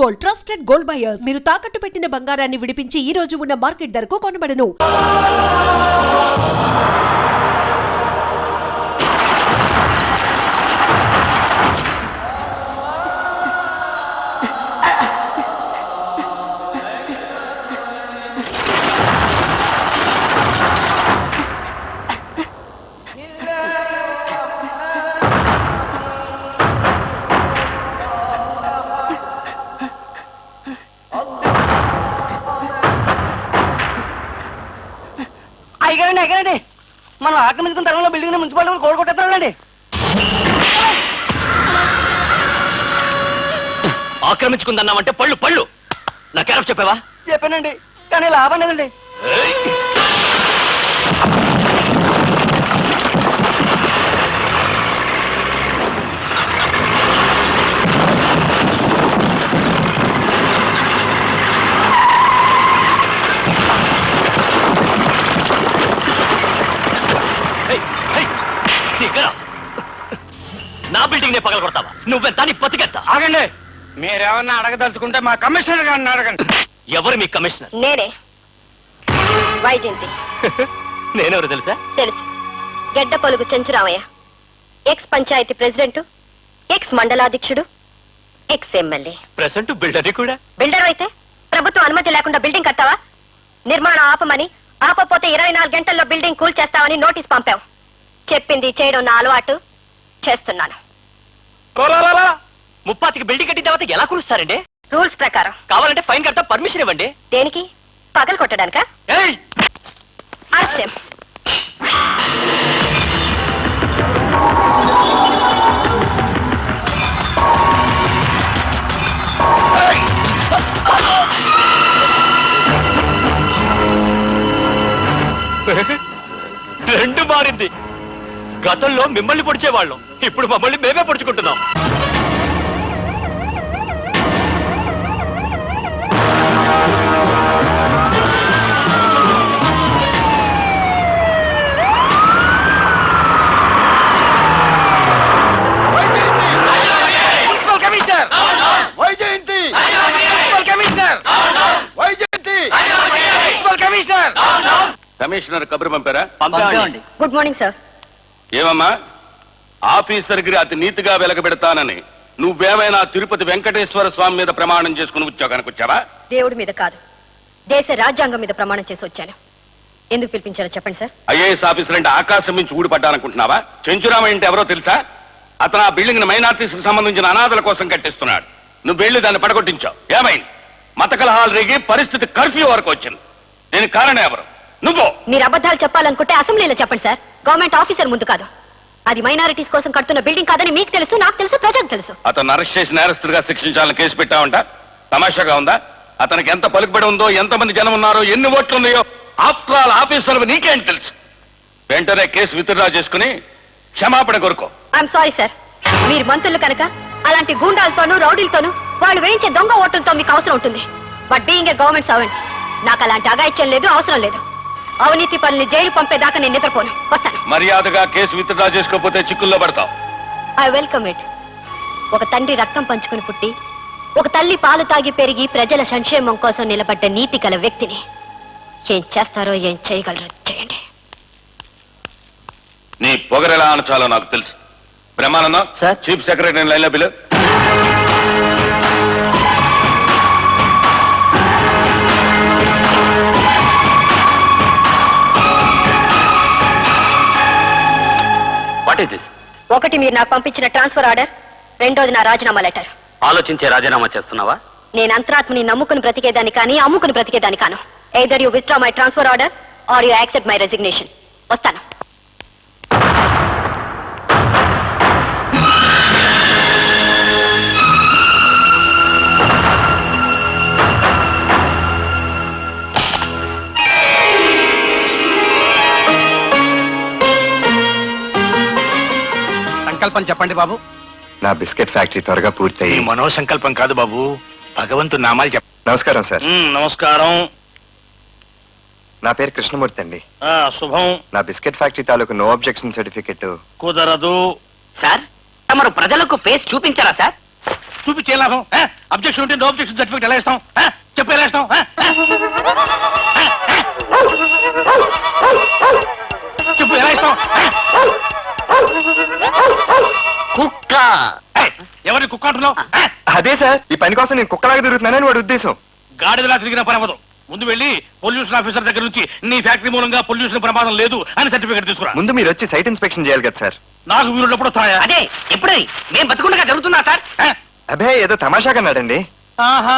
Gold, trusted gold buyers. మీరు తాకట్టు పెట్టిన బంగారాన్ని విడిపించి ఈ రోజు ఉన్న మార్కెట్ ధరకు కొనబడను. ఎగరండి మనం ఆక్రమించుకున్న తరంలో బిల్డింగ్ మున్సిపాలిటీ కోడ్ కొట్టేస్తారండి. ఆక్రమించుకుందన్నామంటే పళ్ళు పళ్ళు నా క్యారెక్టర్ చెప్పావా? చెప్పానండి, కానీ లాభం లేదండి. నా బిల్డింగ్ నే పగల కొడతావా? నువ్వెంత నీ బతికెంత? ఆగండి, మీరేమన్నా అడగదలుచుకుంటే మా కమిషనర్ గారిని అడగండి. ఎవరు మీ కమిషనర్? నేనే, వైజయంతి. నేనెవరు తెలుసా? తెలుసు. గెడ్డ పలుగు Chenchuramayya, ex panchayat president, ex మండలాధ్యక్షుడు, ఎక్స్ ఎమ్మెల్యే. ప్రెసెంట్ బిల్డర్ కూడా. బిల్డర్ అయితే ప్రభుత్వం అనుమతి లేకుండా బిల్డింగ్ కట్టావా? నిర్మాణం ఆపమని, ఆపపోతే 24 గంటల్లో బిల్డింగ్ కూల్చేస్తామని నోటీస్ పంపావు. చెప్పింది చేయడం నా అలవాటు, చేస్తున్నాను. ముప్పాతికి బిల్డింగ్ కట్టిన తర్వాత ఎలా కూలుస్తారండి? రూల్స్ ప్రకారం. కావాలంటే ఫైన్ కడతా, పర్మిషన్ ఇవ్వండి. దేనికి? పగలు కొట్టడానికా? అరెస్ట్. రెండు మారింది. గతంలో మిమ్మల్ని పొడిచేవాళ్ళం, ఇప్పుడు మమ్మల్ని మేమే పొడుచుకుంటున్నాం. కమిషనర్ కబురు పంపారా? Good morning sir. ఏమమ్మా, ఆఫీసర్ గిరి అతి నీతిగా వెలగబెడతానని నువ్వేమైనా తిరుపతి వెంకటేశ్వర స్వామి మీద ప్రమాణం చేసుకుని ఉద్యోగానికి వచ్చావా? దేవుడి మీద కాదు, దేశ రాజ్యాంగం మీద ప్రమాణం చేసి వచ్చాను. ఎందుకు పిలిపించారో చెప్పండి సార్. ఐఏఎస్ ఆఫీసర్ అంటే ఆకాశం నుంచి ఊడిపడ్డానుకుంటున్నావా? చెంచురామయ్య అంటే ఎవరో తెలుసా? అతను ఆ బిల్డింగ్ మైనార్టీస్ కి సంబంధించిన అనాథల కోసం కట్టిస్తున్నాడు. నువ్వు వెళ్ళి దాన్ని పడగొట్టించావు. ఏమైంది? మత కలహాలు రేగి పరిస్థితి కర్ఫ్యూ వరకు వచ్చింది. దీనికి కారణం ఎవరు? నువ్వు. మీరు అబద్ధాలు చెప్పాలనుకుంటే అసెంబ్లీలో చెప్పండి సార్, గవర్నమెంట్ ఆఫీసర్ ముందు కాదు. అది మైనారిటీస్ కోసం కడుతున్న బిల్డింగ్ కాదని మీకు తెలుసు, నాకు తెలుసు, ప్రజలకు తెలుసు. అతను అరెస్ట్ చేసి నేరస్తుడిగా శిక్షించాలని కేసు పెట్టావంట. తమాషాగా ఉందా? అతనికి ఎంత పలుకుబడి ఉందో, ఎంతమంది జనం ఉన్నారో, ఎన్ని ఓట్లు ఉన్నాయో ఆఫ్టర్ ఆల్ ఆఫీసర్ నీకేం తెలుసు? వెంటనే కేసు విత్డ్రా చేసుకుని క్షమాపణ కోరుకో. ఐఎమ్ సారీ సార్, మీరు మంత్రులు కనుక అలాంటి గూండాలతోనూ రౌడీలతోనూ వాళ్ళు వేయించే దొంగ ఓట్లతో మీకు అవసరం ఉంటుంది. But being a government servant నాకు అలాంటి అగాయిత్యం లేదు, అవసరం లేదు. అవినీతి పనులు జైలు పంపేదాకా నేను నిద్రపోను. వస్తాను. మర్యాదగా కేసు విత్డ్రా చేసుకోకపోతే చిక్కుల్లో పడతావు. I welcome it. ఒక తండ్రి రక్తం పంచుకుని పుట్టి, ఒక తల్లి పాలు తాగి పెరిగి ప్రజల సంక్షేమం కోసం నిలబడ్డ నీతి గల వ్యక్తిని ఏం చేస్తారో, ఏం చేయగలరో చేయండి. నీ పొగరెలా అనచాలో నాకు తెలుసు. బ్రహ్మానందం సార్, చీఫ్ సెక్రటరీ లైన్లో బిల్లు. ఒకటి మీరు నాకు పంపించిన ట్రాన్స్ఫర్ ఆర్డర్, రెండోది నా రాజీనామా లెటర్. ఆలోచించే రాజీనామా చేస్తున్నావా? నేను అంతరాత్మని నమ్ముకుని బ్రతికేదాన్ని కానీ అమ్ముకుని బ్రతికేదాన్ని కాను. Either you withdraw my transfer order or you accept my resignation. వస్తాను. సంకల్పం చెప్పండి బాబు. నా బిస్కెట్ ఫ్యాక్టరీ త్వరగా పూర్తయి. మనోసంకల్పం కాదు బాబు, భగవంతు నామాలు చెప్ప. నమస్కారం సార్. నమస్కారం. నా పేరు కృష్ణమూర్తి అండి. శుభం. నా బిస్కెట్ ఫ్యాక్టరీ తాలూకు నో అబ్జెక్షన్ సర్టిఫికెట్ కుదరదు సార్. తమరు ప్రజలకు ఫేస్ చూపించారా సార్? చూపించే లాభం అబ్జెక్షన్ ఉంటే నో అబ్జెక్షన్ సర్టిఫికేట్ ఎలా ఇస్తాం చెప్పు ఎలా ఇస్తాం చెప్పు ఎలా ఇస్తాం కుక్క ఎవరిని కుక్క అంటున్నావు అదే సార్ ఈ పని కోసం నేను కుక్కలాగా తిరుగుతున్నానని వాడి ఉద్దేశం. గాడిదలా తిరిగిన పని అవ్వదు. ముందు వెళ్ళి పొల్యూషన్ ఆఫీసర్ దగ్గర నుంచి నీ ఫ్యాక్టరీ మూలంగా పొల్యూషన్ ప్రమాదం లేదు అని సర్టిఫికేట్ తీసుకురా. ముందు మీరు వచ్చి సైట్ ఇన్స్పెక్షన్ చేయాలి కదా సార్. నాకు వీరున్నప్పుడు వస్తాయా? అదే ఎప్పుడే మేము బతుకుండగా జరుగుతుందా సార్? అభే ఏదో తమాషాగా అన్నాడండి. ఆహా,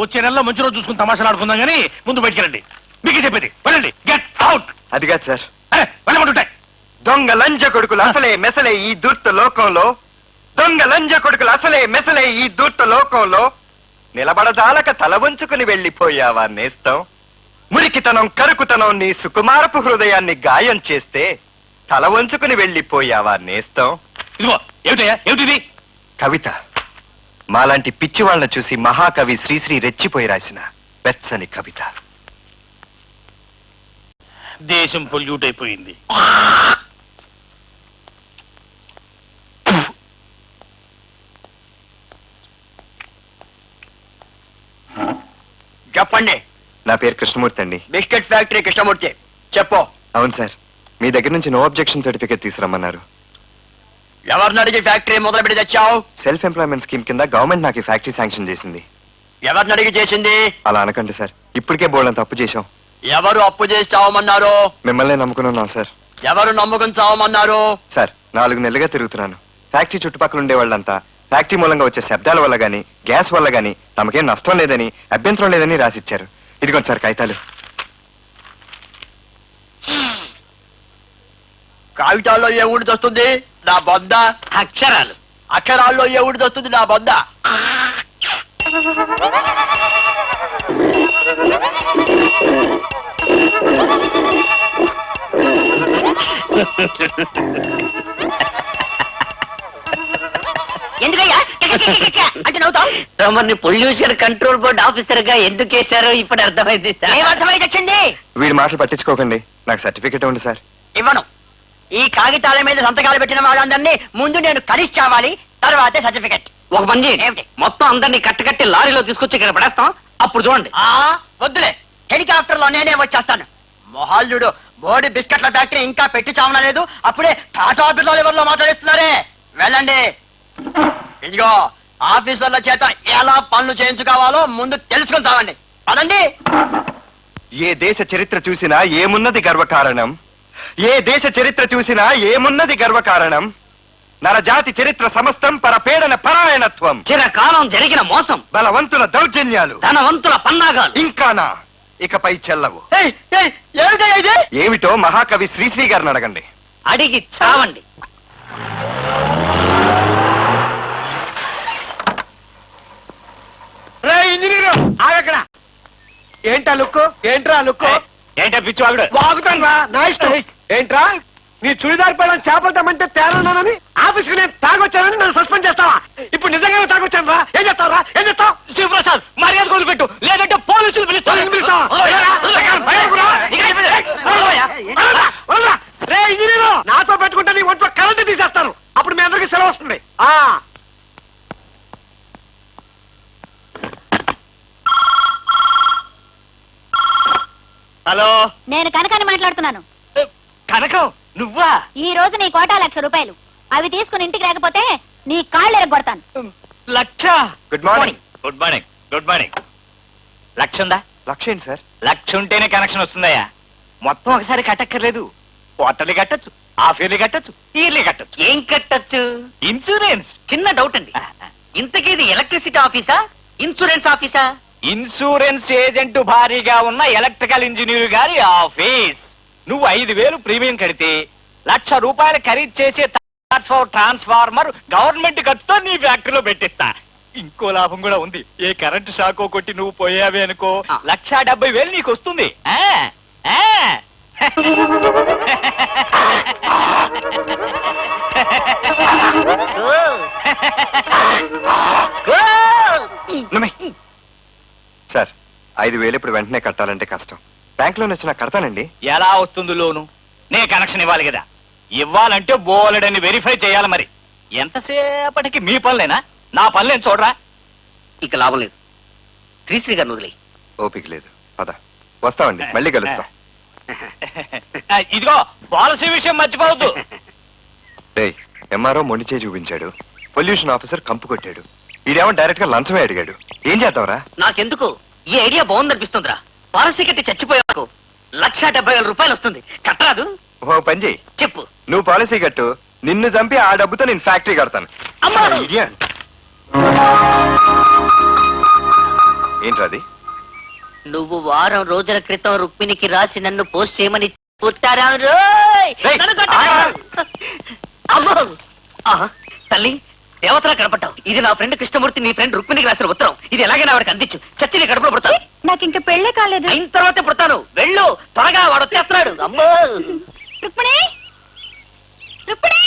వచ్చే నెలలో మంచి రోజు చూసుకుని తమాషాలు ఆడుకుందాం కానీ ముందు బయటికి రండి. మీకు చెప్పేది వెళ్ళండి. Get out. అది కాదు సార్. వెళ్ళమంటుంటాయి. దొంగ లంజ కొడుకులు అసలే మెసలే ఈ దూర్త లోకంలో, దొంగ లంజ కొడుకులు అసలే మెసలే ఈ దూర్త లోకంలో, నిలబడజాలక తల వంచుకుని వెళ్ళిపోయావా నేస్తం. మురికితనం కరుకుతనం నీ సుకుమారపు హృదయాన్ని గాయం చేస్తే తల వంచుకుని వెళ్ళిపోయావా నేస్తం. ఇదిగో ఏమిటయ్యా, ఏమిటిది? కవిత మాలాంటి పిచ్చి వాళ్ళని చూసి మహాకవి శ్రీశ్రీ రెచ్చిపోయి రాసిన వెచ్చని కవిత. దేశం పొల్యూట్ అయిపోయింది. చెప్పండి. నా పేరు కృష్ణమూర్తి అండి. Biscuit factory Krishnamurthy. చెప్పు. అవును సార్, మీ దగ్గర నుంచి నో అబ్జెక్షన్ సర్టిఫికేట్ తీసుకురమ్మన్నారు. ఎవరిని అడిగి ఫ్యాక్టరీ మొదలు పెట్టి తెచ్చావు? సెల్ఫ్ ఎంప్లాయ్మెంట్ స్కీమ్ కింద గవర్నమెంట్ నాకు ఈ ఫ్యాక్టరీ శాంక్షన్ చేసింది. ఎవరిని అడిగి చేసింది? అలా అనకండి సార్, ఇప్పటికే బోల్డంత తప్పు చేశాం. ఎవరు అప్పు చేసి చావమన్నారు? మిమ్మల్ని నమ్ముకుని ఉన్నాం సార్. ఎవరు నమ్ముకుని చావమన్నారు? సార్ 4 నెలలుగా తిరుగుతున్నాను. ఫ్యాక్టరీ చుట్టుపక్కల ఉండే వాళ్ళంతా ఫ్యాక్టరీ మూలంగా వచ్చే శబ్దాల వల్ల గానీ గ్యాస్ వల్ల గానీ తమకేం నష్టం లేదని, అభ్యంతరం లేదని రాసిచ్చారు. ఇదిగోండి సార్ కాగితాలు. కాగితాల్లో ఏ ఊడి వస్తుంది? నా బొద్ద. అక్షరాలు. అక్షరాల్లో ఏ ఊడి వస్తుంది? నా బొద్ద. ఎందుకయ్యా అంటే నవ్వుతాం? తమని పొల్యూషన్ కంట్రోల్ బోర్డ్ ఆఫీసర్ గా ఎందుకు వేశారో ఇప్పుడు అర్థమైంది సార్. ఏమర్థమైంది వచ్చింది? వీడి మాటలు పట్టించుకోకండి, నాకు సర్టిఫికేట్ ఉంది సార్. ఇవ్వను. ఈ కాగితాల మీద సంతకాలు పెట్టిన వాళ్ళందరినీ ముందు నేను కలిసి చావాలి, తర్వాతే సర్టిఫికెట్. ఒక పని చేయండి, మొత్తం అందరినీ కట్టకట్టి లారీలో తీసుకొచ్చి ఇక్కడ పడేస్తాం, అప్పుడు చూడండి. వద్దులే, హెలికాప్టర్ లో నేనే వచ్చేస్తాను. మొహాల్యుడు బోడి బిస్కెట్ల ఫ్యాక్టరీ ఇంకా పెట్టి చావనలేదు, అప్పుడే టాటా బిర్లా లెవెల్లో మాట్లాడిస్తున్నారే. వెళ్ళండి. ఇదిగో ఆఫీసర్ల చేత ఎలా పనులు చేయించుకోవాలో ముందు తెలుసుకుని చావండి. పదండి. ఏ దేశ చరిత్ర చూసినా ఏమున్నది గర్వకారణం, ఏ దేశ చరిత్ర చూసినా ఏమున్నది గర్వకారణం. నరజాతి చరిత్ర సమస్తం పరపీడన పరాయణత్వం, చిరకాలం జరిగిన మోసం, బలవంతుల దౌర్జన్యాలు, ధనవంతుల పన్నాగాలు ఇంకానా ఇకపై చెల్లవు. ఏమిటో మహాకవి శ్రీశ్రీ గారిని అడగండి. అడిగి చావండి. ఆగక్కడ. ఏంటా లుక్కు? ఏంట్రా లుక్కు? ఏంటా పిచ్చి వాగుడు? వాగుతాను రా, నా ఇష్టం. ఏంట్రా నీ చుడిదార్ పైన చేపలు తమ్మంటే తేరన్నానని ఆఫీస్కి నేను తాగొచ్చానని నన్ను సస్పెండ్ చేస్తావా? ఇప్పుడు నిజంగానే తాగొచ్చాను రా. ఏం చేస్తావు రా? ఏం చేస్తావు? శివప్రసాద్ మర్యాద వదిలిపెట్టు, లేదంటే పోలీసులు పిలుస్తావా? రే ఇంజనీరు, నాతో పెట్టుకుంటే నీ ఒంట్లో కరెంట్ తీసేస్తాను, అప్పుడు మీ అందరికి సెలవు వస్తుంది. హలో, నేను కనకాన్ని మాట్లాడుతున్నాను. కనకం నువ్వా? ఈ రోజు నీ కోటా 1,00,000 రూపాయలు. అవి తీసుకుని ఇంటికి రాకపోతే నీ కాళ్ళు ఎరగొడతాను. Lakh. Good morning. Good morning. Good morning. Lakh ఉందా? లక్ష ఏంటి సార్? లక్ష ఉంటేనే కనెక్షన్ వస్తుందయ్యా. మొత్తం ఒకసారి కట్టక్కర్లేదు. క్వార్టర్లీ కట్టచ్చు, హాఫ్ ఇయర్లీ కట్టచ్చు, ఇయర్లీ కట్టచ్చు. ఏం కట్టచ్చు? ఇన్సూరెన్స్. చిన్న డౌట్ అండి, ఇంతకీ ఇది ఎలక్ట్రిసిటీ ఆఫీసా, ఇన్సూరెన్స్ ఆఫీసా? ఇన్సూరెన్స్ ఏజెంట్ భారీగా ఉన్న ఎలక్ట్రికల్ ఇంజనీర్ గారి ఆఫీస్. నువ్వు 5,000 ప్రీమియం కడితే 1,00,000 రూపాయలు ఖరీదు చేసే ట్రాన్స్ఫార్మర్ గవర్నమెంట్ ఖర్చుతో నీ ఫ్యాక్టరీలో పెట్టిస్తా. ఇంకో లాభం కూడా ఉంది. ఏ కరెంటు షాకో కొట్టి నువ్వు పోయావే అనుకో, 1,70,000 నీకు వస్తుంది. సార్ 5,000 ఇప్పుడు వెంటనే కట్టాలంటే కష్టం. బ్యాంక్ లోన్ వచ్చినా కడతానండి. ఎలా వస్తుంది లోను? నే కనెక్షన్ ఇవ్వాలి కదా. ఇవ్వాలంటే బోలెడని వెరిఫై చేయాలి. మరి ఎంతసేపటికి మీ పనులేనా? నా పని నేను చూడరా. ఇక లాభం లేదు. శ్రీశ్రీ గారిని వదిలే. ఓపిక లేదు, పద. వస్తామండి, మళ్ళీ కలుస్తాం. ఇదిగో పాలసీ విషయం మర్చిపోవద్దు. డేయ్, ఎంఆర్ఓ మొండి చేయి చూపించాడు, పొల్యూషన్ ఆఫీసర్ కంపు కొట్టాడు, ఈడేమో డైరెక్ట్ గా లంచమే అడిగాడు. ఏం చేద్దాంరా? నాకెందుకు ఈ ఐడియా బాగుందనిపిస్తుందిరా. పాలసీ కట్టి చచ్చిపోయాకు 1,70,000 రూపాయలు వస్తుంది. కట్టరాదు? ఓ పని చెయ్యి, చెప్పు. నువ్వు పాలసీ కట్టు, నిన్ను చంపి ఆ డబ్బుతో నేను ఫ్యాక్టరీ కడతాను. అమ్మా! Idiot. ఏంట్రాది? నువ్వు వారం రోజుల క్రితం రుక్మిణికి రాసి నన్ను పోస్ట్ చేయమని ఉత్తరా రోయ్! రేయ్, నన్ను కొట్టకు! అమ్మో! ఆహా, తల్లి దేవతలా కనపడ్డావు. ఇది నా ఫ్రెండ్ కృష్ణమూర్తి నీ ఫ్రెండ్ రుక్మిణికి రాసిన ఉత్తరం. ఇది ఎలాగైనా వాడికి అందించు. చచ్చి నీ కడుపులో పుడతాను. నాకు ఇంకా పెళ్ళే కాలేదు. అయిన తర్వాతే పుడతాను. వెళ్ళు త్వరగా, వాడు వచ్చేస్తున్నాడు. అమ్మో! రుక్మిణి, రుక్మిణి!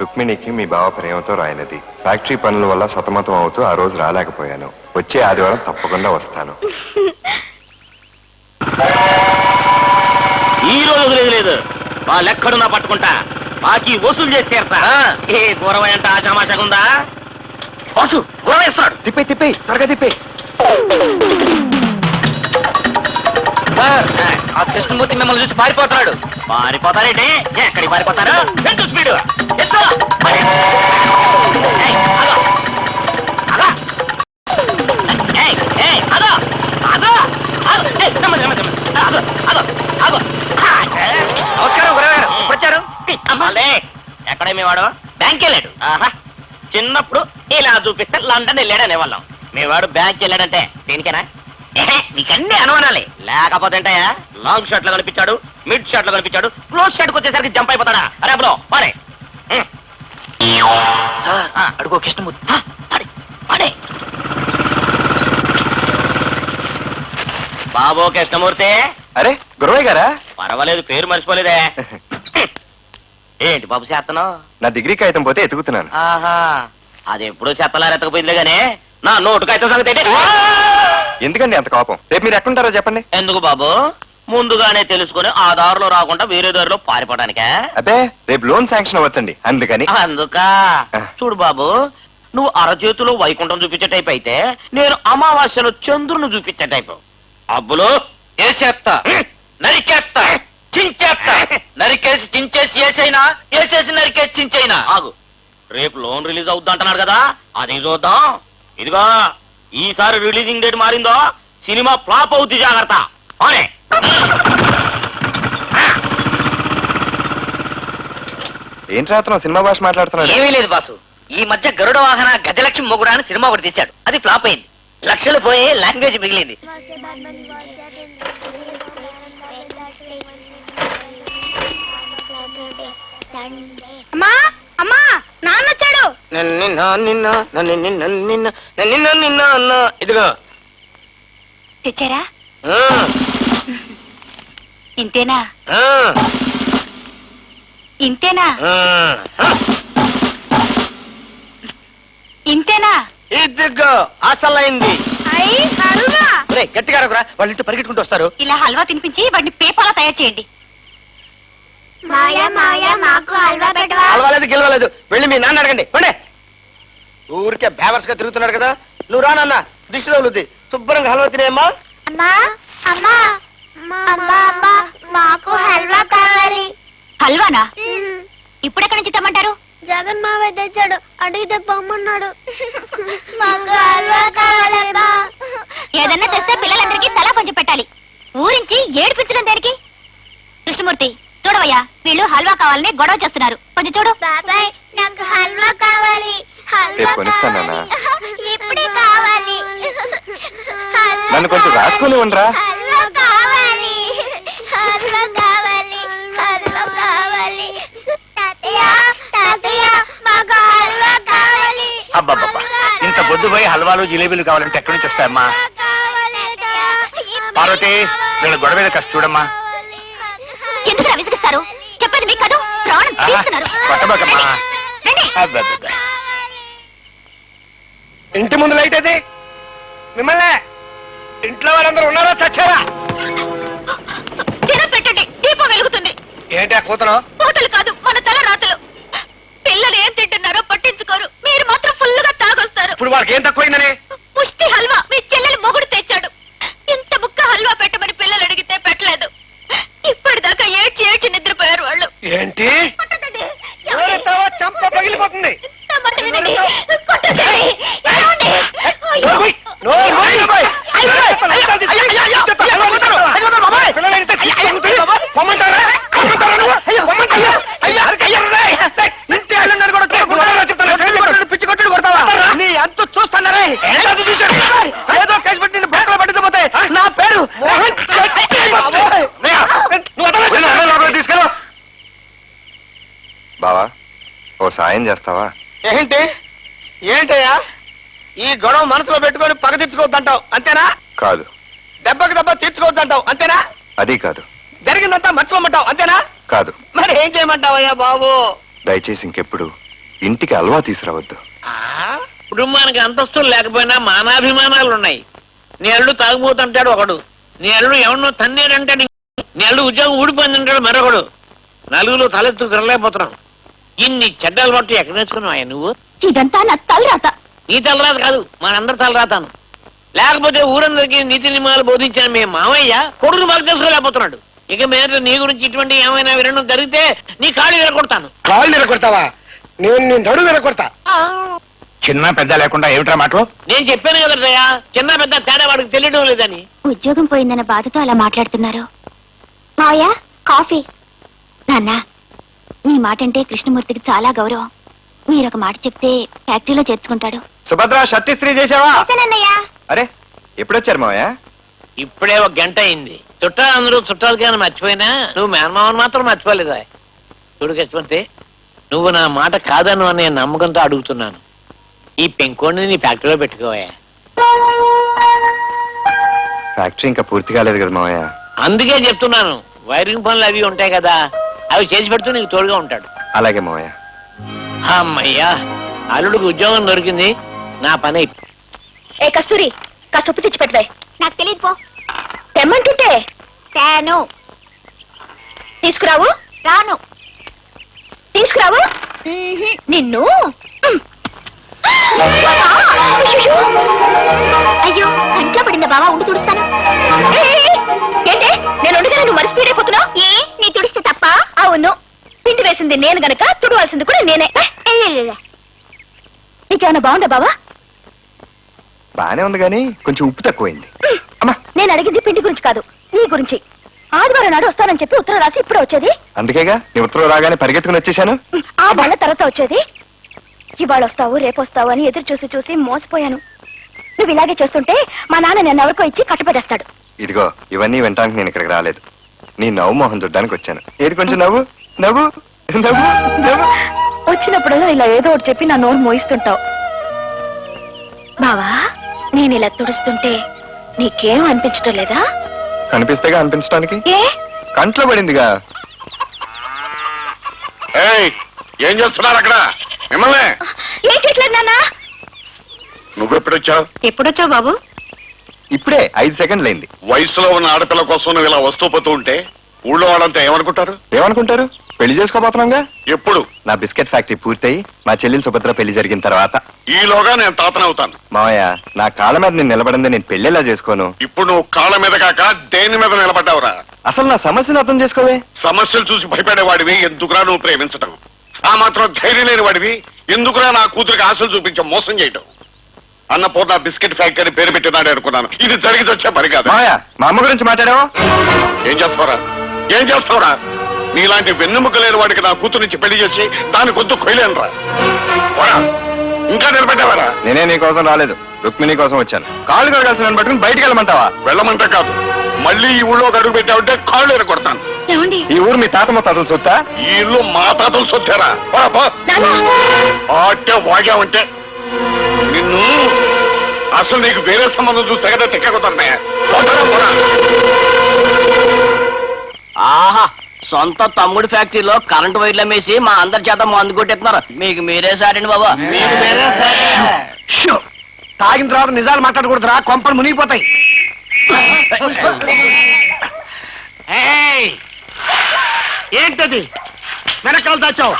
రుక్మిణికి మీ బావ ప్రేమతో రాయినది. ఫ్యాక్టరీ పనుల వల్ల సతమతం అవుతూ ఆ రోజు రాలేకపోయాను. వచ్చే ఆదివారం తప్పకుండా వస్తాను. ఈ రోజు వదిలేదు. మా లెక్కడున్నా పట్టుకుంటా. మాకి వసూలు చేసి తీరతా. ఏ కూరవై అంటే ఆశామాషగా ఉందా? బాసు గొడవ వేస్తున్నాడు. తిప్పే తిప్పే, త్వరగా తిప్పే. ఆ కృష్ణమూర్తి మిమ్మల్ని చూసి పారిపోతున్నాడు. పారిపోతారేంటి? ఎక్కడికి పారిపోతారు? ఎంత స్పీడ్? నమస్కారం గురగారు, వచ్చారు. ఎక్కడే మీ వాడు? బ్యాంక్ వెళ్ళాడు. ఆహా, చిన్నప్పుడు ఇలా చూపిస్తే లండన్ వెళ్ళాడు అనేవాళ్ళం. మీ వాడు బ్యాంక్ వెళ్ళాడంటే దేనికేనా? నీకన్నీ అనుమానాలే. లేకపోతే ఏంటయ్యా? లాంగ్ షర్ట్ లో కనిపించాడు, మిడ్ షర్ట్ లో కనిపించాడు, క్లోజ్ షర్ట్ వచ్చేసరికి జంప్ అయిపోతాడా? అరే అబ్బలో పడే. సార్ అడుగో కృష్ణమూర్తి. పడే పడే. బాబు కృష్ణమూర్తి. అరే గురవయ్య గారా? పర్వాలేదు, పేరు మర్చిపోలేదే. ఏంటి బాబు చేస్తున్నావు? నా డిగ్రీ కాగితం పోతే ఎతుకుతున్నాను. ఆహా, అది ఎప్పుడూ చెత్తలారు ఎత్తకపోయిందిలే గానీ నా నోటు కాగితం సంగతి ఏంటి? ఎందుకండి అంత కోపం? రేపు మీరు ఎక్కడుంటారో చెప్పండి. ఎందుకు బాబు? ముందుగానే తెలుసుకుని ఆ దారిలో రాకుండా వేరే దారిలో పారిపోవడానికా? అబ్బే, రేపు లోన్ శాంక్షన్ అవ్వచ్చండి, అందుకని. అందుకా? చూడు బాబు, నువ్వు అరచేతిలో వైకుంఠం చూపించే టైప్ అయితే నేను అమావాస్యలో చంద్రుని చూపించే టైపు. అబ్బులు వేసేస్తా, నరికేస్తా, చించేస్తా. నరికేసి చించేసి వేసైనా, వేసేసి నరికేసి చించైనా. ఆగు, రేపు లోన్ రిలీజ్ అవుద్ది అంటున్నారు కదా, అది చూద్దాం. ఇదిగో, ఈసారి రిలీజింగ్ డేట్ మారిందో సినిమా ఫ్లాప్ అవుద్ది, జాగ్రత్త. అవునే. ఏంటి రాత్రం సినిమా భాష మాట్లాడుతున్నాడు? ఏమీ లేదు బాసు. ఈ మధ్య గరుడ వాహన గజలక్ష్మి మొగుడా అని సినిమా ఒకటి తీశాడు. అది ఫ్లాప్ అయింది. లక్షలు పోయి లాంగ్వేజ్ మిగిలింది. అమ్మా, అమ్మా, నాన్న వచ్చాడు. ఇదిగో. తెచ్చారా? ఇంతేనా? ఇంతేనా? ఇంతేనా? ఇదిగో అసలైంది. అయ్యి హల్వా. గట్టిగా రా, వాళ్ళ ఇంటి పరిగెట్టుకుంటూ వస్తారు. ఇలా హల్వా తినిపించి వాడిని పేపాలా తయారు చేయండి. మాయా మాయా, మాకు హల్వా పెట్టవా? అలవాలేదు గెలవలేదు, వెళ్ళి మీ నాన్న అడగండి. ఊరికే బేవర్స్ గా తిరుగుతున్నాడు కదా. నువ్వు రానన్నా, దిష్టి తగులుద్ది. శుభ్రంగా హల్వా తినేమ్మా. అమ్మా, అమ్మా, అమ్మా, అమ్మా, మాకు హల్వా కావాలి. హల్వానా? ఇప్పుడెక్కడి నుంచి తెమ్మంటారు? జగన్ మావయ్య తెచ్చాడు, అడిగితే పొమ్మన్నాడు. మాకు హల్వా కావాలమ్మా. ఏదన్నా తెస్తే పిల్లలందరికీ తలా పంచి పెట్టాలి. ఊరించి ఏడిపించడం దేనికి? కృష్ణమూర్తి, చూడవయ్యా, వీళ్ళు హల్వా కావాలని గొడవ చేస్తున్నారు. కొంచెం చూడు. బాబాయ్, నాకు హల్వా కావాలి. రేపు కొనిస్తానా? ఇప్పుడే కావాలి. నన్ను కొంచెం రాసుకుని ఉండరా. హల్వా కావాలి, హల్వా కావాలి, హల్వా కావాలి. తాతయ్య, తాతయ్య, మాకు హల్వా కావాలి. అబ్బబ్బబ్బా, ఇంత బొద్దు పోయి హల్వాలు జిలేబీలు కావాలంటే ఎక్కడి నుంచి వస్తాయమ్మా? పార్వతి, వీళ్ళ గొడవ మీద కాస్త చూడమ్మా. ఎందుకు విసిగిస్తారు? చెప్పండి మీకు కదూ, ప్రాణం తీస్తున్నారు. కొట్టబాకమ్మా. రండి. అబ్బబ్బబ్బా. ఇంటి ముందు లైట్ అది మిమ్మల్ని ఇంట్లో వాళ్ళందరూ ఉన్నారా చచ్చారా? తినపెట్టి ఏంటి ఆ కూతురు హోటల్ కాదు మన తల రాతలు. పిల్లలు ఏం తింటున్నారో పట్టించుకోరు, మీరు మాత్రం ఫుల్లుగా తాగొస్తారు. ఇప్పుడు వాళ్ళకి ఏం తక్కువైందని? పుష్టి హల్వా మీ చెల్లెలు మొగుడు తెచ్చాడు. ఇంత ముక్క హల్వా పెట్టమని పిల్లలు అడిగితే పెట్టలేదు. ఇప్పటిదాకా ఏడ్చి ఏడ్చి నిద్రపోయారు వాళ్ళు. ఏంటి కొట్టదండి. చంప పగిలిపోతుంది. నా మాట వినండి. కొట్టదండి. ఏమండి? అయ్యో. నీ అంత చూస్తున్నారే ఏదో కేసు పెట్టి నిన్ను బ్యాంకులో పట్టిపోతే నా పేరు తీసుకెళ్ళు. బావా ఓ సాయం చేస్తావా? ఏంటి ఏంటయ్యా ఈ గొడవ మనసులో పెట్టుకొని పగ తీర్చుకోవద్దంటావు అంతేనా? కాదు. దెబ్బకి దెబ్బ తీర్చుకోవద్దంటావు అంతేనా? అది కాదు. జరిగిందంతా మర్చిపోమంటావు అంతేనా? కాదు. మరి ఏం చేయమంటావయ్యా బాబు? దయచేసి ఇంకెప్పుడు ఇంటికి అల్వా తీసుకురావద్దు. కుటుంబానికి అంతస్తులు లేకపోయినా మానాభిమానాలు ఉన్నాయి. నీ అల్లుడు తాగుబోతుంటాడు ఒకడు, నీ అల్లుడు ఎవరినో తన్నేడంటాడు, నీ అల్లుడు ఉద్యోగం ఊడిపోయిందంటాడు మరొకడు. నలుగురు తలెత్తు తిరగలేకపోతున్నాం. ఇన్ని చెడ్డలు పట్టి ఎక్కడ నేర్చుకున్నావా నువ్వు? ఇదంతా నా తలరాత. నీ తలరాత కాదు, మనందరి తలరాతాను. లేకపోతే ఊరందరికీ నీతి నియమాలు బోధించిన మీ మామయ్య కొడుకు బాగా చేసుకోలేకపోతున్నాడు. ఇక మీద నీ గురించి ఇటువంటి ఏమైనా వినడం జరిగితే నీ కాళ్ళు విరగొడతాను. కాళ్ళు నిలకొడతావా? నేను నీ నడు నిలకొడతా. చిన్న పెద్ద లేకుండా ఏమిట్రా మాటలు? నేను చెప్పాను కదయ్యా, చిన్న పెద్ద తేడా వాడికి తెలియడం లేదని. ఉద్యోగం పోయిందన్న బాధతో అలా మాట్లాడుతున్నారు. మావయ్య కాఫీ. నాన్న మీ మాట అంటే కృష్ణమూర్తికి చాలా గౌరవం. మీరొక మాట చెప్తే ఫ్యాక్టరీలో చేర్చుకుంటాడు. సుభద్ర షర్ట్ ఇస్త్రీ చేసావా? చేశానన్నయ్యా. అరే ఎప్పుడొచ్చారు మావయ్య? ఇప్పుడే ఒక గంట అయింది. చుట్టాలు అందరూ చుట్టాలకి అని మర్చిపోయినా నువ్వు మేనమామని మాత్రం మర్చిపోలేదా? చూడు కృష్ణమూర్తి, నువ్వు నా మాట కాదను అనే నమ్మకంతో అడుగుతున్నాను. ఈ పెంకోడిని నీ ఫ్యాక్టరీలో పెట్టుకోవా. ఫ్యాక్టరీ ఇంకా పూర్తి కాలేదు కదా మావయ్య. అందుకే చెప్తున్నాను, వైరింగ్ పనులు అవి ఉంటాయి కదా, అవి చేసి పెడుతూ నీకు తోడుగా ఉంటాడు. అలాగే మావయ్య. అమ్మయ్యా, అల్లుడికి ఉద్యోగం దొరికింది, నా పని అయిపోయింది. ఏ కస్తూరి, కాస్త ఉప్పు తెచ్చి పెట్టవే. నాకు తెలియదు పో. తెమ్మంటుంటే తేను. తీసుకురావు? రాను. తీసుకురావు? నిన్ను. అయ్యో కంట్లో పడిందా బావా? ఉండి తుడుస్తాను. ఏంటే నేను ఉండగానే నువ్వు మరి స్పీడ్ అయిపోతున్నావు? ఏ నీ తుడిస్తే తప్ప? అవును, పిండి వేసింది నేను గనక తుడవాల్సింది కూడా నేనే. నీకేమన్నా బాగుందా బావా? బానే ఉంది కానీ కొంచెం ఉప్పు తక్కువైంది. అమ్మా నేను అడిగింది పిండి గురించి కాదు, నీ గురించి. ఆదివారం నాడు వస్తానని చెప్పి ఉత్తరం రాసి ఇప్పుడే వచ్చేది. అందుకేగా నీ ఉత్తరం రాగానే పరిగెత్తుకుని వచ్చేసాను. ఆ వాళ్ళ తర్వాత వచ్చేది. ఇవాళ వస్తావు రేపు వస్తావు అని ఎదురు చూసి చూసి మోసపోయాను. నువ్వు ఇలాగే చేస్తుంటే మా నాన్న నన్ను ఎవరికో ఇచ్చి కట్టుబడేస్తాడు. ఇదిగో ఇవన్నీ వినటానికి నేను ఇక్కడికి రాలేదు, నీ నవ్వు మొహం చూడ్డానికి వచ్చాను. ఏది కొంచెం నవ్వు నవ్వు నవ్వు నవ్వు. వచ్చినప్పుడల్లా ఇలా ఏదో ఒకటి చెప్పి నా నోరు మోయిస్తుంటావు. బావా నేను ఇలా తుడుస్తుంటే నీకేం అనిపించటం లేదా? కనిపిస్తేగా అనిపించడానికి. ఏ కంట్లో పడిందిగా. ఏయ్, ఏం చేస్తున్నారు అక్కడ? మిమ్మల్ని. ఏం చేయట్లేదు నాన్న. నువ్వెప్పుడొచ్చావు? ఎప్పుడొచ్చావు బాబు? ఇప్పుడే 5 సెకండ్లు అయింది. వయసులో ఉన్న ఆడపిల్ల కోసం నువ్వు ఇలా వస్తూ పోతూ ఉంటే ఊళ్ళో వాళ్ళంతా ఏమనుకుంటారు? ఏమనుకుంటారు? పెళ్లి చేసుకోబోతున్నాగా. ఎప్పుడు? నా బిస్కెట్ ఫ్యాక్టరీ పూర్తయి మా చెల్లెలు సుభద్ర పెళ్లి జరిగిన తర్వాత. ఈలోగా నేను తాతనవుతాను. మావయ్య నా కాళ్ళ మీద నేను నిలబడింది, నేను పెళ్లిలా చేసుకోను. ఇప్పుడు నువ్వు కాళ్ళ మీద కాక దేని మీద నిలబడ్డావురా? అసలు నా సమస్యను అర్థం చేసుకోవే. సమస్యలు చూసి భయపడేవాడివి ఎందుకురా నువ్వు ప్రేమించడం? ఆ మాత్రం ధైర్యం లేని వాడివి ఎందుకురా నా కూతురికి ఆశలు చూపించి మోసం చేయడం? అన్నపూర్ణ బిస్కెట్ ఫ్యాక్టరీ పేరు పెట్టినాడే అనుకున్నాను. ఇది జరిగి వచ్చే పని కాదు. మావయ్య మా అమ్మ గురించి మాట్లాడావా? ఏం చేస్తావురా? ఏం చేస్తావురా? నీలాంటి వెన్నెముక లేని వాడికి నా కూతురు నుంచి పెళ్లి చేసి దాని గొంతు కొయ్యలేనురా. ఇంకా నిలబడ్డావారా? నేనే నీ కోసం రాలేదు, రుక్మిణి కోసం వచ్చాను. కాళ్ళు కడగాల్సిన నన్ను పట్టుకుని బయటికి వెళ్ళమంటావా? వెళ్ళమంటే కాదు, మళ్ళీ ఈ ఊళ్ళో అడుగు పెట్టావంటే కాళ్ళు ఎరగొడతాను. ఏమండి? ఈ ఊరు మీ తాత ముత్తాతల సొత్తా? ఈ ఇల్లు మా తాతలు సొచ్చారా? అంటే వాగావంటే నిన్ను అసలు నీకు వేరే సంబంధం చూస్తే కదా తెక్కకుతానే. ఆహా, సొంత తమ్ముడి ఫ్యాక్టరీలో కరెంటు వైర్లు అమ్మేసి మా అందరి చేత మందు కొట్టేస్తున్నారు. మీకు మీరే సారండి బాబా. తాగిన తర్వాత నిజాలు మాట్లాడకూడదురా, కొంపలు మునిగిపోతాయి. ఏంటది వెనకాల దాచావు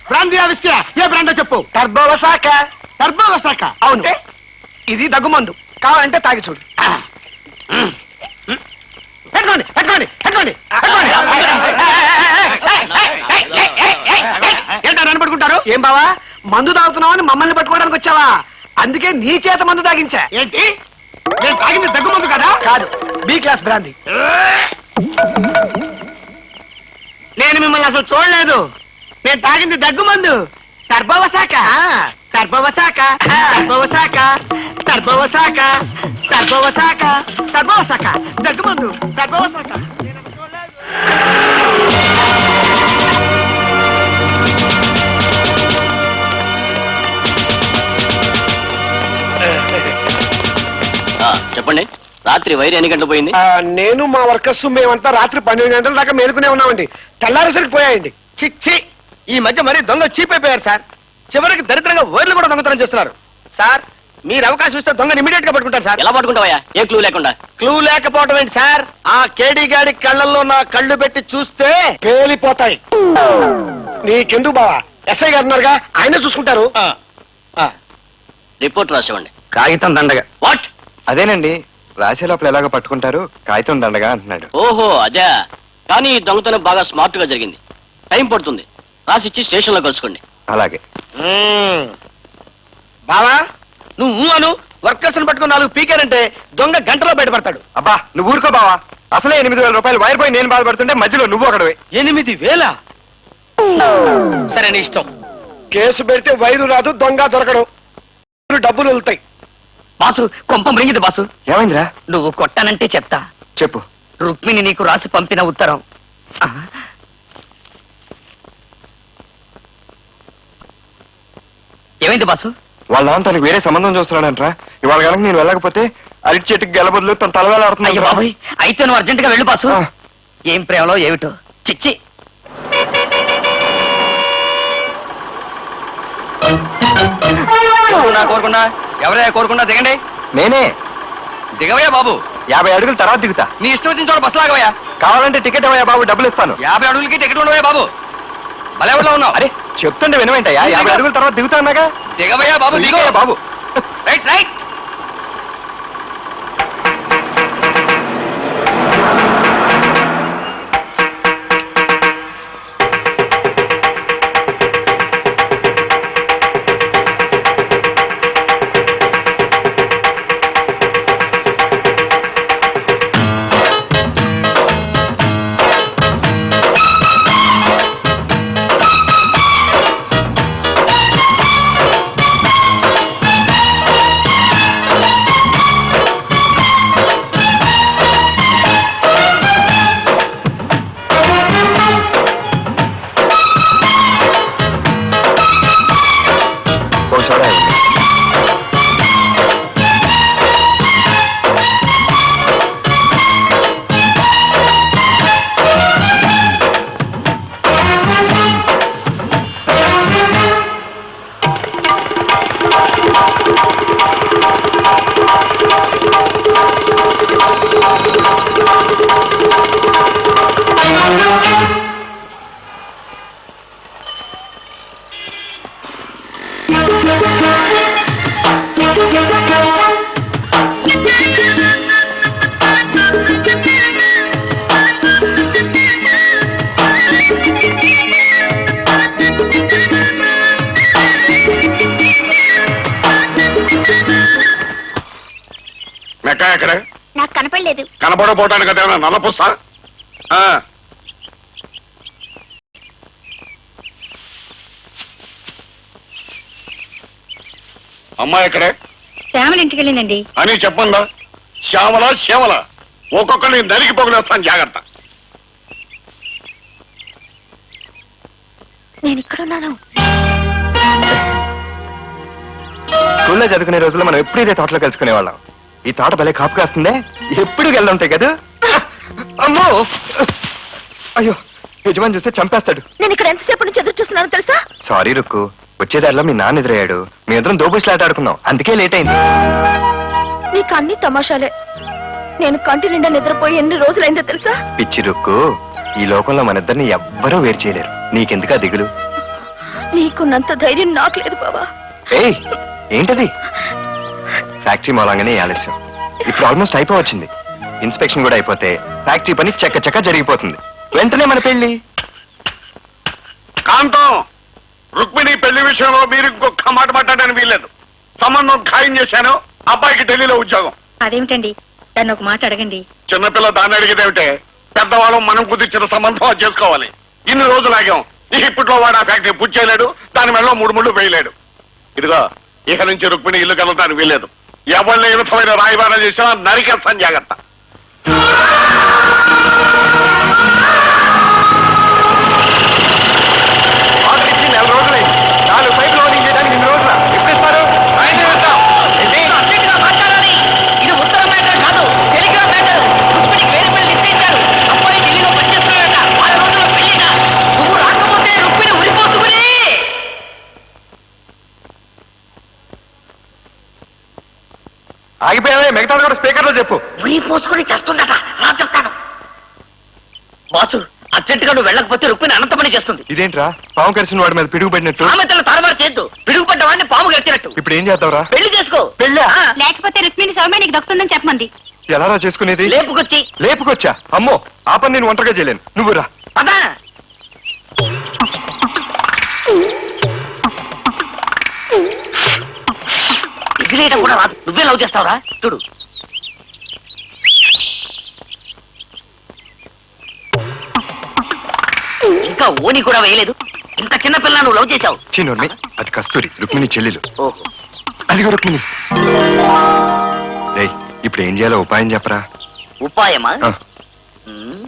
బ్రాందీ విస్కీ ఏ బ్రాండో చెప్పు. టర్బోవసాక. టర్బోవసాక. అవును, ఇది దగ్గుమందు, కావాలంటే తాగి చూడు. పెట్టుకోండి పెట్టుకోండి పెట్టుకోండి ఏంటో నన్ను పట్టుకుంటారు. ఏం బావా, మందు తాగుతున్నావు అని మమ్మల్ని పట్టుకోవడానికి వచ్చావా? అందుకే నీ చేత మందు తాగించా. ఏంటి నేను తాగింది దగ్గు మందు కదా? కాదు, బి క్లాస్ బ్రాంది. నేను మిమ్మల్ని అసలు చూడలేదు. నేను తాగింది దగ్గు మందు. టర్బోవసాక టర్బోవసాక టర్బోవసాక టర్బోవసాక టర్బోవసాక టర్బోవసాక దగ్గు మందు టర్బోవసాక. చెప్పండి, రాత్రి వైర్ ఎన్ని గంటలు పోయింది? నేను మా వర్కర్స్ మేమంతా రాత్రి 12 గంటల దాకా మేలుకునే ఉన్నామండి. తెల్లారేసరికి పోయాయండి. చిచ్చి, ఈ మధ్య మరీ దొంగ చీప్ అయిపోయారు సార్. చివరికి దరిద్రంగా వైర్లు కూడా దొంగతనం చేస్తున్నారు. సార్, మీరు అవకాశం ఇస్తే దొంగని ఇమీడియట్ గా పట్టుకుంటారు సార్. ఎలా పట్టుకుంటావా? ఏ క్లూ లేకుండా? క్లూ లేకపోవటం ఏంటి సార్? ఆ కేడీ గాడి కళ్ళల్లో నా కళ్ళు పెట్టి చూస్తే పేలిపోతాయి. నీకెందుకు బావా, ఎస్ఐ గారు ఉన్నారుగా, ఆయన చూసుకుంటారు. రిపోర్ట్ రాసివ్వండి. కాగితం దండగా. వాట్? అదేనండి, రాసే లోపల ఎలాగో పట్టుకుంటారు, కాగితం దండగా అంటున్నాడు. ఓహో అదే. కానీ ఈ దొంగతనం బాగా స్మార్ట్ గా జరిగింది. టైం పడుతుంది. రాసిచ్చి స్టేషన్ లో కలుసుకోండి. అలాగే. బావా, నువ్వు అను, వర్కర్స్ పట్టుకుని 4 పీకారంటే దొంగ గంటలో బయటపడతాడు. అబ్బా, నువ్వు ఊరుకో బావా. అసలే 8,000 రూపాయలు వైర్ పోయి నేను బాధపడుతుంటే మధ్యలో నువ్వు ఒకడవే. 8,000? సరే, నీ ఇష్టం. కేసు పెడితే వైరు రాదు, దొంగ దొరకడు, డబ్బులు వెళ్తాయి. బాసు, కొంప మృంగిది బాసు. ఏమైందిరా? నువ్వు కొట్టానంటే చెప్తా. చెప్పు. రుక్మిణి నీకు రాసి పంపిన ఉత్తరం. ఏమైంది బాసు? వాళ్ళ నాన్న తనకి వేరే సంబంధం చూస్తున్నాడంట్రా. ఇవాళ కనుక నేను వెళ్ళకపోతే అరటి చెట్టుకి గెలబదులు తన తలవేళ అయ్యో బాబాయ్, అయితే నువ్వు అర్జెంట్ గా వెళ్ళు బాసు. ఏం ప్రేమలో ఏమిటో. చిచ్చి. కోరుకున్నా ఎవరయ్యా? కోరుకున్నా దిగండి. నేనే. దిగవయ్యా బాబు. 50 అడుగుల తర్వాత దిగుతా. నీ ఇష్టం వచ్చిన చోట బస్సు లాగవయ్యా. కావాలంటే టికెట్ అవ్వయా బాబు, డబ్బులు ఇస్తాను. 50 అడుగులకి టికెట్ ఉండవయ్యా బాబు. భలే ఊళ్ళో ఉన్నావు. అరే, చెప్తుంటే వినవేంటయ్యా? 50 అడుగుల తర్వాత దిగుతా అన్నాగా. దిగవయ్యా బాబు, దిగు. దిగవయ్యా బాబు. Right right. ఎక్కడ? నాకు కనపడలేదు. కనపడపోవటానికి అదేమన్నా నల్లపుస్సా? అమ్మాయి ఎక్కడే? శ్యామల ఇంటికి వెళ్ళిందండి. అని చెప్పందా? శ్యామల శ్యామల ఒక్కొక్కరిని నరికి పొగలేస్తాను, జాగ్రత్త. నేను ఇక్కడున్నాను. స్కూల్లో చదువుకునే రోజుల్లో మనం ఎప్పుడు ఇదే తోటలో కలుసుకునే వాళ్ళం. ఈ తోట భలే కాపు కాస్తుందే. ఎప్పుడు వెళ్తుంటాయి కదా. అమ్మో, అయ్యో, యజమాని చూస్తే చంపేస్తాడు. నేను ఇక్కడ ఎంతసేపు నుంచి ఎదురు చూస్తున్నానో తెలుసా? సారీ రుక్కు, వచ్చేదారిలో మీ నాన్న ఎదురయ్యాడు. మీ ఇద్దరం దోబుస్లాట ఆడుకున్నాం, అందుకే లేట్ అయింది. నీకు అన్ని తమాషాలే. నేను కంటి నిండా నిద్రపోయి ఎన్ని రోజులైందో తెలుసా? పిచ్చి రుక్కు, ఈ లోకంలో మన ఇద్దరిని ఎవ్వరూ వేరు చేయలేరు. నీకెందుకా దిగులు? నీకున్నంత ధైర్యం నాకు లేదు బాబా. ఏయ్, ఏంటది? ఫ్యాక్టరీ మూలంగానే ఈ ఆలస్యం. ఇప్పుడు ఆల్మోస్ట్ అయిపోవచ్చింది. ఇన్స్పెక్షన్ కూడా అయిపోతే ఫ్యాక్టరీ పని చక్క జరిగిపోతుంది. వెంటనే మన పెళ్లి. కాంతం, రుక్మిణి పెళ్లి విషయంలో మీరు ఇంకొక మాట మాట్లాడడానికి వీల్లేదు. సంబంధం ఖాయం చేశాను. అబ్బాయికి ఢిల్లీలో ఉద్యోగం. అదేమిటండి, దాన్ని ఒక మాట అడగండి. చిన్నపిల్ల దాన్ని అడిగేదేమిటే? పెద్దవాళ్ళం మనం కుదిర్చిన సంబంధం అది చేసుకోవాలి. ఇన్ని రోజులు ఆగాం. ఇప్పట్లో వాడు ఆ ఫ్యాక్టరీ పూర్తి చేయలేడు. దాని మెడలో 3 ముళ్ళు వేయలేడు. ఇదిగో, ఇక నుంచి రుక్మిణి ఇల్లు కలవటానికి వీల్లేదు. ఎవరిని ఏ విధమైన రాయబారం చేసినా నరికేస్తాను, జాగ్రత్త. ఆఖరికి 4 రోజులైంది. 4 పైపులు లోడింగ్ చేయడానికి 2 రోజుల ఎప్పుడు ఇస్తారు? అర్జెంటుగా మాట్లాడాలి. ఇది ఉత్తర మ్యాటర్ కాదు, టెలిగ్రామ్ మ్యాటర్. రుక్మిణికి వేరే పెళ్లి నిశ్చయించారు. అబ్బాయి ఢిల్లీలో పనిచేస్తున్నాడట. 6 రోజుల పెళ్లిట. నువ్వు రాకపోతే రుక్మిణి ఉరిపోతుకుని. ఆగిపోయావే, మిగతా కూడా స్పీకర్ లో చెప్పు. ఉరి పోసుకుని చేస్తుండట. రా చెప్తాను. బాసు, అర్జెంటుగా నువ్వు వెళ్ళకపోతే రుక్మిణి అనంతమని చేస్తుంది. ఇదేంట్రా, పాము కరిసిన వాడి మీద పిడుగుపడినట్టు? సామెతలు తారుమారు చేయొద్దు. పిడుగుపడ్డ వాడిని పాము గడిచినట్టు. ఇప్పుడు ఏం చేద్దాంరా? పెళ్లి చేసుకో. పెళ్ళా? లేకపోతే రుక్మిణి సౌమ్య నీకు దక్కుతుందని చెప్పమంది. ఎలారా చేసుకునేది? లేపుకొచ్చి లేపుకొచ్చా? అమ్మో, ఆ పని నేను ఒంటరిగా చేయలేను. నువ్వు రా. పదా. ఎగిరేయడం కూడా రాదు. నువ్వే లవ్ చేస్తావురా? చూడు. ఇంకా ఓని కూడా వేయలేదు. ఇంత చిన్న పిల్ల నువ్వు లవ్ చేశావు. చిన్నోర్ని, అది కస్తూరి, రుక్మిణి చెల్లెలు. ఓహో, అదిగో రుక్మిణి. రేయ్, ఇప్పుడు ఏం చేయాలో ఉపాయం చెప్పరా. ఉపాయమా? ఆ, ఉమ్.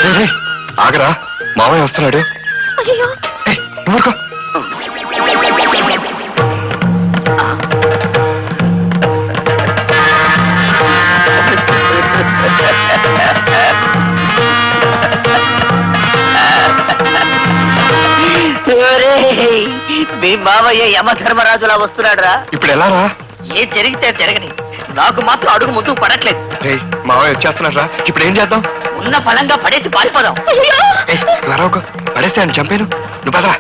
రేయ్, రేయ్, ఆగరా, మామయ్య వస్తున్నాడు. అయ్యో, ఏయ్, నువ్వు ఊరుకో. ఒరేయ్, మీ మావయ్య యమధర్మరాజులా వస్తున్నాడు రా. ఇప్పుడు ఎలా రా? ఏం జరిగితే జరగని, నాకు మాత్రం అడుగు ముందుకు పడట్లేదు. రేయ్, మామయ్య వచ్చేస్తున్నాడు రా. ఇప్పుడు ఏం చేద్దాం? ఉన్న ఫలంగా పడేసి పారిపోదాం. ఏయ్, ఇలా రా, ఊరుకో. పడేస్తే ఆయన చంపాను. నువ్వు పదరా.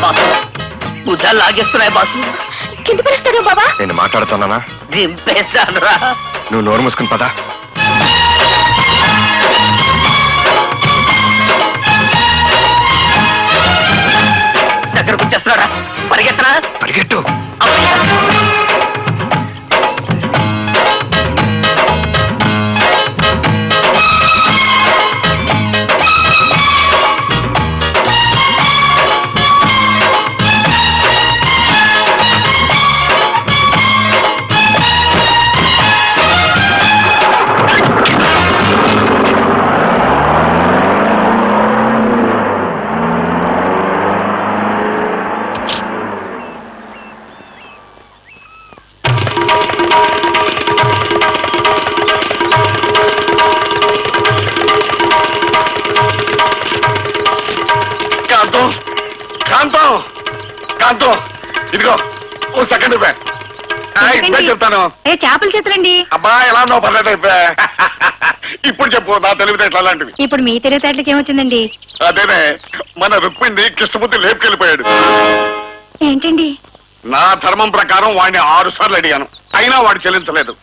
బాసు, భుజాలు లాగేస్తున్నాయి బాసు. కింద పడేస్తాడు బాబా. నేను మాట్లాడుతున్నానా? దింపేస్తాను రా. నువ్వు నోరు మూసుకుని పదా. దగ్గరకు వచ్చేస్తున్నాడా? పరిగెత్తనా? పరిగెట్టు. కాంతం, కాంతం, కాంతం, ఇదిగో ఓ సెకండ్ ఇవ్వే. ఇప్పుడే చెప్తాను. ఏ చేపల చేతులండి. అబ్బా, ఎలా ఉన్నావు? పర్లేదు అయిపోయా. ఇప్పుడు చెప్పు, నా తెలివితేటలు అలాంటివి. ఇప్పుడు మీ తెలివితేటలకి ఏమొచ్చిందండి? అదేనే, మన రుక్మిణి కృష్ణమూర్తి లేపుకెళ్ళిపోయాడు. ఏంటండి? నా ధర్మం ప్రకారం వాడిని 6 సార్లు అడిగాను, అయినా వాడు చెల్లించలేదు.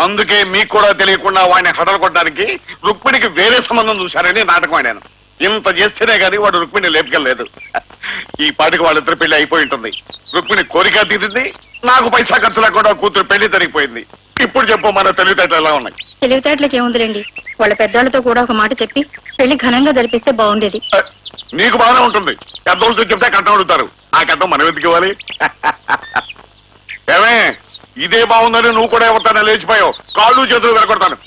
అందుకే మీకు కూడా తెలియకుండా వాడిని హడలు కొట్టడానికి రుక్మిణికి వేరే సంబంధం చూశారని నాటకం ఆడాను. ఇంత చేస్తేనే గానీ వాడు రుక్మిణి లేపుకెళ్ళలేదు. ఈ పాటికి వాళ్ళిద్దరు పెళ్లి అయిపోయి ఉంటుంది. రుక్మిణి కోరిక తీరింది, నాకు పైసా ఖర్చు లేకుండా కూతురు పెళ్లి జరిగిపోయింది. ఇప్పుడు చెప్పు, మన తెలివితేటలు ఎలా ఉన్నాయి? తెలివితేటలకి ఏముందిలేండి, వాళ్ళ పెద్దవాళ్ళతో కూడా ఒక మాట చెప్పి పెళ్లి ఘనంగా జరిపిస్తే బాగుండేది. నీకు బాగానే ఉంటుంది. పెద్దోళ్ళతో చెప్తే కట్నం అడుగుతారు. ఆ కట్నం మనం ఎందుకు ఇవ్వాలి? ఏమే, ఇదే బాగుందని నువ్వు కూడా ఎవరితోనే లేచిపోయావు. కాళ్ళు చేతులు వెరగొడతాను.